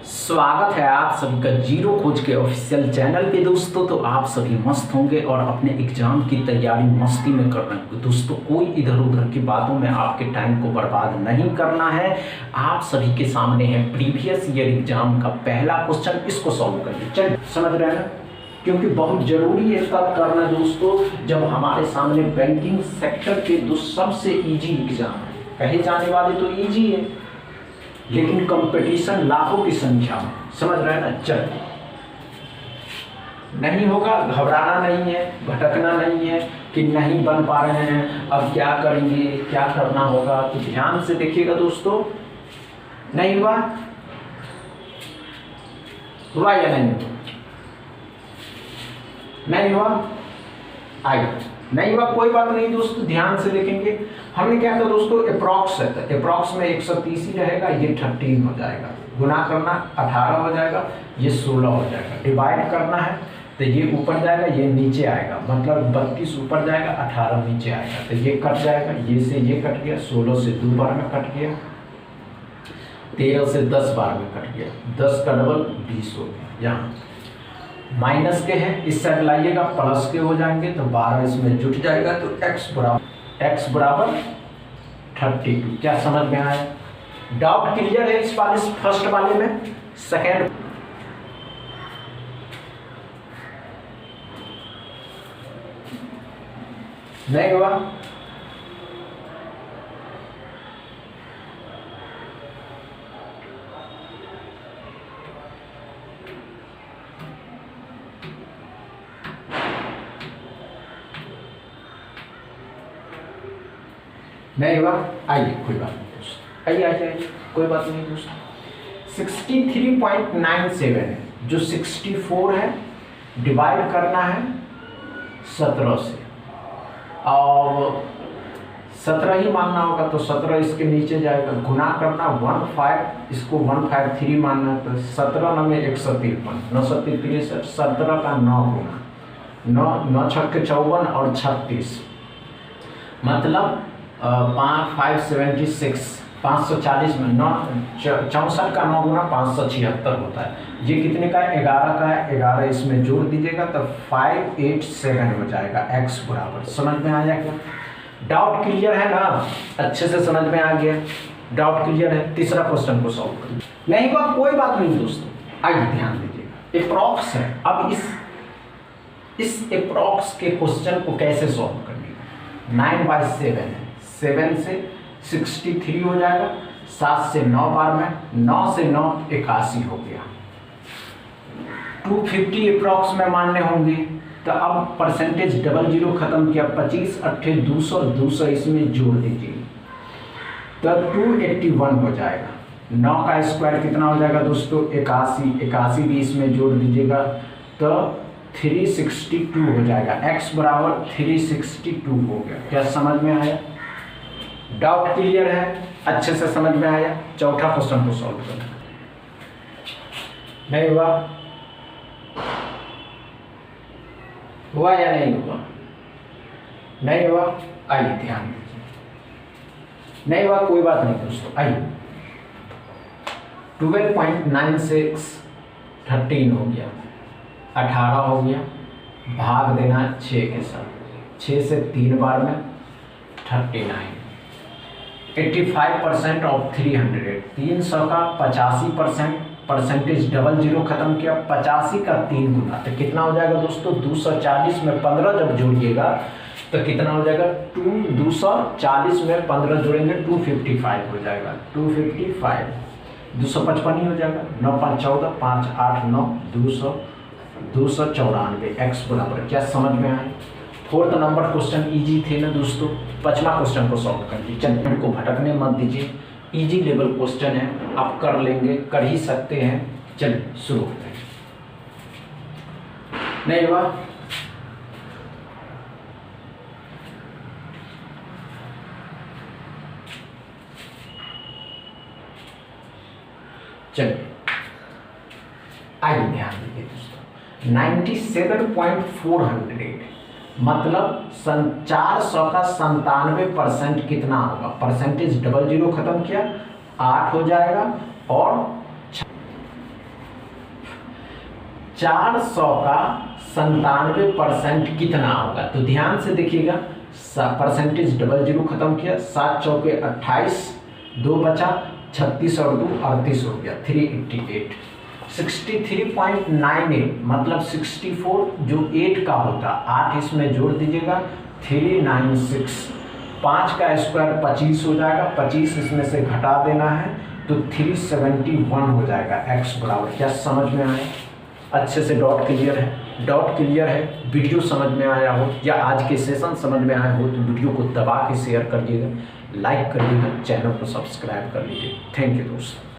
स्वागत है आप सभी का जीरो खोज के ऑफिशियल चैनल पे दोस्तों। तो आप सभी मस्त होंगे और अपने एग्जाम की तैयारी मस्ती में कर रहे हैं दोस्तों। कोई इधर उधर की बातों में आपके टाइम को बर्बाद नहीं करना है। आप सभी के सामने है प्रीवियस ईयर एग्जाम का पहला क्वेश्चन, इसको सॉल्व करिए। चलिए, समझ रहे हैं, क्योंकि बहुत जरूरी है तब करना दोस्तों जब हमारे सामने बैंकिंग सेक्टर के दो सबसे ईजी एग्जाम है। कहे जाने वाले तो ईजी है लेकिन कंपटीशन लाखों की संख्या में, समझ रहे हैं ना। चल नहीं होगा, घबराना नहीं है, भटकना नहीं है कि नहीं बन पा रहे हैं, अब क्या करेंगे, क्या करना होगा। तो ध्यान से देखिएगा दोस्तों। नहीं हुआ, हुआ या नहीं हुआ? नहीं हुआ, आइए। नहीं हुआ कोई बात नहीं दोस्तों, ध्यान से देखेंगे। हमने क्या किया दोस्तों, अप्रॉक्स है तो अप्रॉक्स में 130 ही रहेगा, ये 13 हो जाएगा। गुना करना 18 हो जाएगा, ये 16 हो जाएगा। डिवाइड करना है तो ये ऊपर जाएगा, ये नीचे आएगा, मतलब 32 ऊपर जाएगा, 18 नीचे आएगा। तो ये कट जाएगा, ये से ये कट गया, 16 से 2 बार में कट गया, 13 से 10 बार में कट गया, 10 का डबल 20 हो गया। यहाँ माइनस के हैं, इस साइड लाइएगा प्लस के हो जाएंगे तो 12 इसमें जुट जाएगा। तो x बराबर 32। क्या समझ में आया? डाउट क्लियर है इस वाले फर्स्ट वाले में? सेकेंड नहीं हुआ? नहीं हुआ? आइए, कोई बात नहीं दोस्तों, आइए आइए, कोई बात नहीं दोस्तों। 63.97 है, जो 64 है डिवाइड करना है 17 से, और 17 ही मानना होगा तो 17 इसके नीचे जाएगा। गुना करना 15, इसको 153 मानना है तो 17 9 में 153, 9 7 17 का 9 गुना 9 6 के 54 और 36, मतलब 576, 540 में 64 का 9 गुना 576 होता है। ये कितने का है? 11 का है। 11 इसमें जोड़ दीजिएगा तो 587 हो जाएगा। x बराबर, समझ में आ जाएगा? डाउट क्लियर है ना? अच्छे से समझ में आ गया? डाउट क्लियर है? तीसरा क्वेश्चन को सॉल्व करिए। नहीं हुआ कोई बात नहीं दोस्तों, आइए ध्यान दीजिएगा। अप्रॉक्स है, अब इस अप्रॉक्स के क्वेश्चन को कैसे सॉल्व करेंगे? 9/7 है, 7 से 63 हो जाएगा, 7 से 9 बार में, 9 से 9 81 हो गया। 250 अप्रॉक्स में मानने होंगे तो अब परसेंटेज डबल जीरो खत्म किया, 25 8 200, 200 इसमें जोड़ दीजिए तो 281 हो जाएगा। 9 का स्क्वायर कितना हो जाएगा दोस्तों? 81, 81 भी इसमें जोड़ दीजिएगा तो 362 हो जाएगा। x बराबर 362 हो गया। क्या समझ में आया? डाउट क्लियर है? अच्छे से समझ में आया? चौथा क्वेश्चन को सॉल्व करना। नहीं हुआ? हुआ या नहीं हुआ? नहीं हुआ? आइए ध्यान दीजिए। नहीं हुआ कोई बात नहीं दोस्तों, आइए। 12.96 13 हो गया, 18 हो गया, भाग देना 6 के साथ, 6 से 3 बार में 39। 85% ऑफ 300, 300 का 85%, परसेंटेज डबल जीरो खत्म किया, 85 का 3 गुना तो कितना हो जाएगा दोस्तों? 240 में 15 जब जोड़िएगा तो कितना हो जाएगा? 240 में 15 जोड़ेंगे 255 हो जाएगा। 255, 255 ही हो जाएगा। 9 5 14, 5 8 9, 200, 294। x बराबर, क्या समझ में आए? फोर्थ नंबर क्वेश्चन इजी थे ना दोस्तों। पांचवा क्वेश्चन को सॉल्व कर लीजिए। चलिए, को भटकने मत दीजिए, इजी लेवल क्वेश्चन है, आप कर लेंगे, कर ही सकते हैं। चलिए शुरू करते हैं। नहीं हुआ? चलिए आइए ध्यान दीजिए दोस्तों। 97.400 मतलब 400 का 97% कितना होगा? परसेंटेज डबल जीरो खत्म किया, 8 हो जाएगा और 400 का 97% कितना होगा? तो ध्यान से देखिएगा, परसेंटेज डबल जीरो खत्म किया, 7 चौके 28, 2 बचा, 36 और 2 38 हो गया, 388। 63.98 मतलब 64 जो 8 का होता, 8 इसमें जोड़ दीजिएगा, 396। 5 का स्क्वायर 25 हो जाएगा, 25 इसमें से घटा देना है तो 371 हो जाएगा। x बराबर, क्या समझ में आया? अच्छे से डॉट क्लियर है? डॉट क्लियर है? वीडियो समझ में आया हो या आज के सेशन समझ में आया हो तो वीडियो को दबा के शेयर कर दिएगा, लाइक कर दीजिएगा, चैनल को सब्सक्राइब कर लीजिए। थैंक यू दोस्तों।